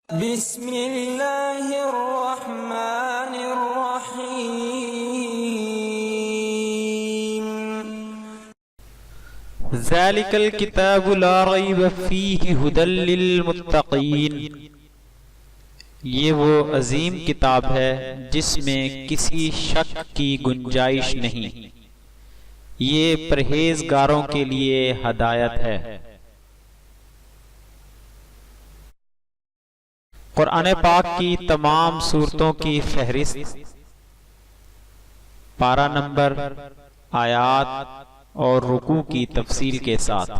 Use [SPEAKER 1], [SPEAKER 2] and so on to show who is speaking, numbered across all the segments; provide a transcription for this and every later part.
[SPEAKER 1] بسم اللہ الرحمن الرحیم
[SPEAKER 2] ذالک الکتاب لا ریب فیہ ھدی للمتقین، یہ وہ عظیم کتاب ہے جس میں کسی شک کی گنجائش نہیں، یہ پرہیزگاروں کے لیے ہدایت ہے۔ قرآن پاک کی تمام سورتوں کی فہرست، پارہ نمبر، آیات اور رکوع کی تفصیل کے ساتھ۔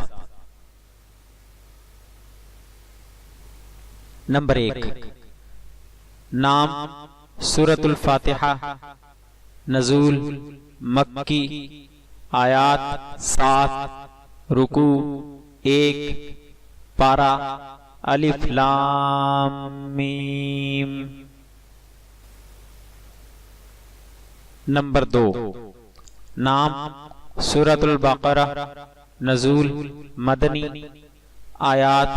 [SPEAKER 2] نمبر 1، نام سورۃ الفاتحہ، نزول مکی، آیات 7، رکوع 1، پارہ الف لام میم۔ نمبر 2، نام سورۃ البقرہ، نزول مدنی، آیات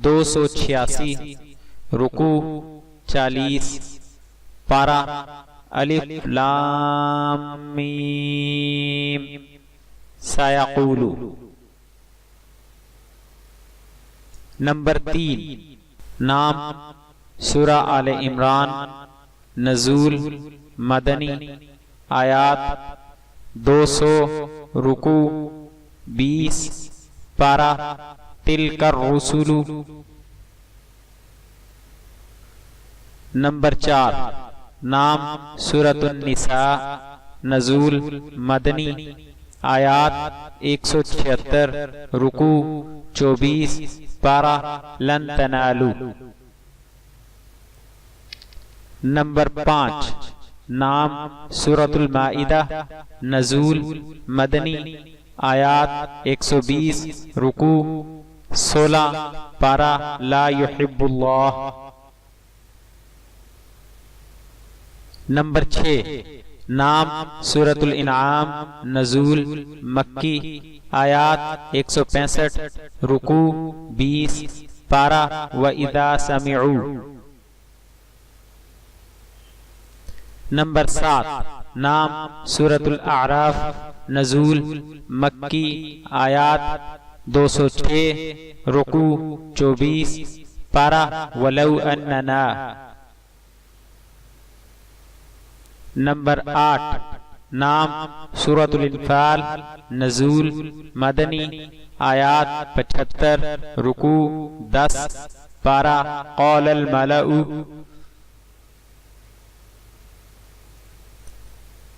[SPEAKER 2] 286، رکوع 40، پارہ الف لام میم سیقول۔ نمبر 3، نام سورہ آل عمران، نزول مدنی، آیات 200، رکوع 20، پارہ تلک الرسل۔ نمبر 4، نام سورۃ النساء، نزول مدنی، آیات 176، رکوع 24، پارہ لن تنالوا۔ نمبر 5، نام سورۃ المائدہ، نزول مدنی، آیات 120، رکوع 16، پارہ لا یحب اللہ۔ نمبر 6، نام سورۃ الانعام، نزول مکی، آیات 165، رکوع 20، پارہ وَإِذَا سَمِعُوا۔ نمبر 7، نام سورۃ الاعراف، نزول مکی، آیات 206، رکوع 24، پارہ وَلَوْ أَنَّنَا۔ نمبر 8، نام سورۃ الانفال، نزول مدنی، آیات 75، رکوع 10، پارہ قال الملأ۔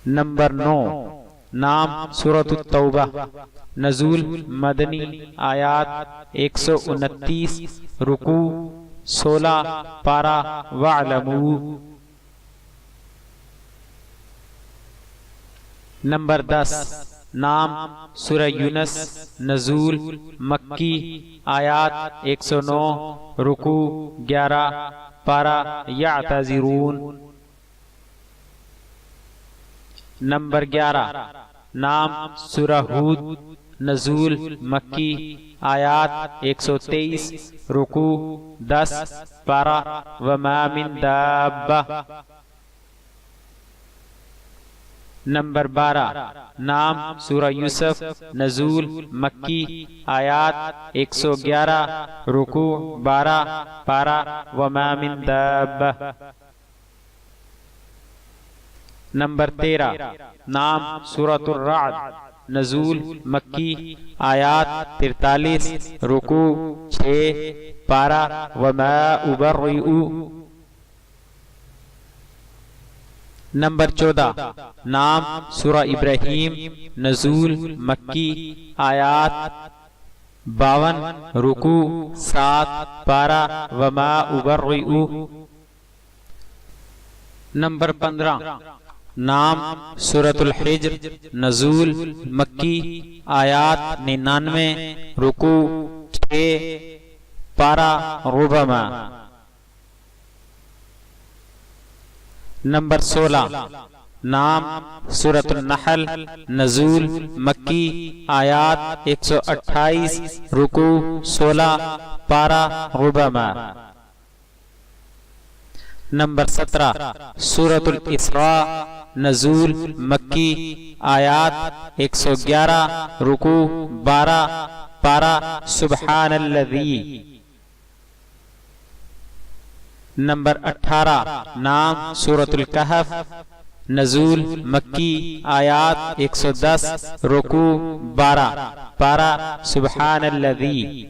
[SPEAKER 2] نمبر 9، نام سورۃ التوبہ، نزول مدنی، آیات 129، رکوع 16، پارہ وَاعْلَمُوا۔ نمبر 10، نام سورہ یونس، نزول مکی، آیات 109، رکوع 11، پارہ یعتذرون۔ نمبر 11، نام سورہ ہود، نزول مکی، آیات 123، رکوع 10، پارہ وما من دابہ۔ نمبر 12، نام سورہ یوسف، نزول مکی، آیات 111، رکوع 12، پارہ وما من دابہ۔ نمبر 13، نام سورۃ الرعد، نزول مکی، آیات 43، رکوع 6، پارہ وما ابرئ۔ نمبر 14، نام سورہ ابراہیم، نزول مکی، آیات 52، رکوع 7، پارہ وما ابرئ۔ نمبر 15، نام سورۃ الحجر، نزول مکی، آیات 99، رکوع 6، پارہ ربما۔ نمبر 16، نام سورۃ النحل، نزول مکی، آیات 128، رکوع 16، پارہ ربما۔ نمبر 17 سورۃ الاسراء، نزول مکی، آیات 111، رکوع 12، پارہ سبحان الذی۔ نمبر 18 نام سورۃ الکہف، نزول مکی، آیات 110، رکوع 12، پارہ سبحان الذی۔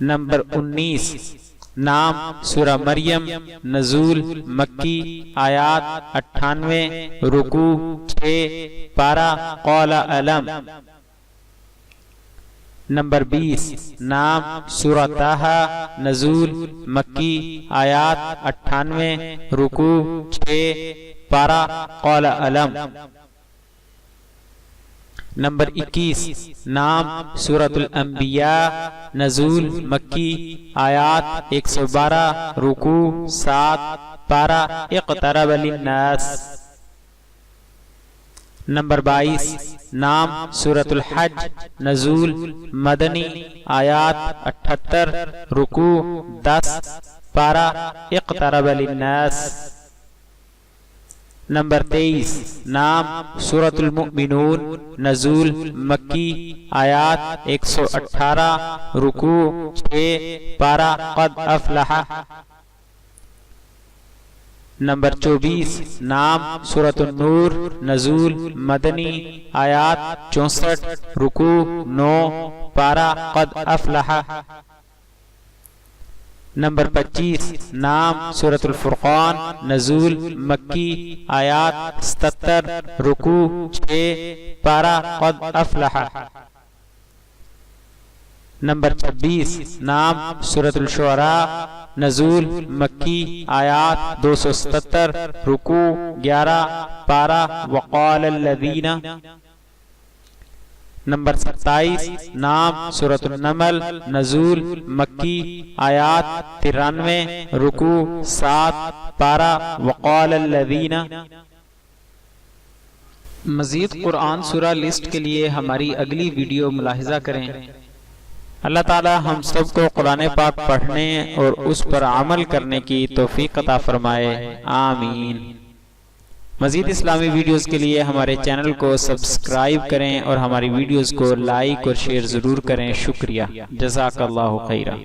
[SPEAKER 2] نمبر 19 نام سورہ مریم، نزول مکی، آیات 98، رکوع 6، پارہ قول علم۔ نمبر 20 نام سورہ طٰہٰ، نزول مکی، آیات 98، رکوع 6، پارہ قول علم۔ نمبر 21 نام سورۃ الانبیاء، نزول مکی، آیات 112، رکوع 7، پارہ اقترب للناس۔ نمبر 22 نام سورۃ الحج، نزول مدنی، آیات 78، رکوع 10، پارہ اقترب للناس۔ نمبر 23 نام سورۃ المؤمنون، نزول مکی، آیات 118، رکوع 6، پارہ قد افلح۔ نمبر 24 نام سورۃ النور، نزول مدنی، آیات 64، رکوع 9، پارہ قد افلح۔ نمبر 25 نام سورۃ الفرقان، نزول مکی، آیات 77، رکوع 6، پارہ قد افلح۔ نمبر 26 نام سورۃ الشعراء، نزول مکی، آیات 277، رکوع 11، پارہ وقال الذین۔ نمبر 27 نام سورۃ النمل، نزول مکی، آیات 93، رکوع 7، پارہ وقال الذین۔ مزید قرآن سورہ لسٹ کے لیے ہماری اگلی ویڈیو ملاحظہ کریں۔ اللہ تعالی ہم سب کو قرآن پاک پڑھنے اور اس پر عمل کرنے کی توفیق عطا فرمائے، آمین۔ مزید اسلامی ویڈیوز کے لیے ہمارے چینل کو سبسکرائب کریں اور ہماری ویڈیوز کو لائک اور شیئر ضرور کریں۔ شکریہ، جزاک اللہ خیرہ۔